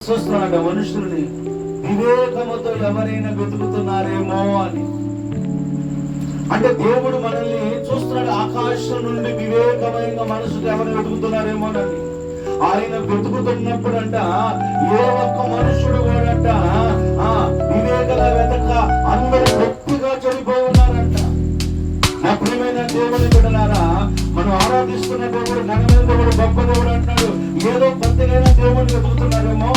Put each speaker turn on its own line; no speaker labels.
చూస్తున్నాడు మనుషుల్ని వివేకముతో ఎవరైనా వెతుకుతున్నారేమో అని. అంటే దేవుడు మనల్ని చూస్తున్నాడు, ఆకాశం నుండి వివేకమైన మనసుకు ఎవరు వెతుకుతున్నారేమోనని. ఆయన వెతుకుతున్నప్పుడంట ఏ ఒక్క మనుషుడు కూడంట వివేకలా వెతక అందరూ గట్టిగా చనిపోయి ఉన్నారంట. నా ప్రియమైన దేవుని బిడ్డలారా, మనం ఆరాధిస్తున్న దేవుడు, ఘనమైన దేవుడు, గొప్ప దేవుడు అంటున్నాడు. ఏదో కొత్తగా దేవుడిని వెతుకుతున్నారేమో,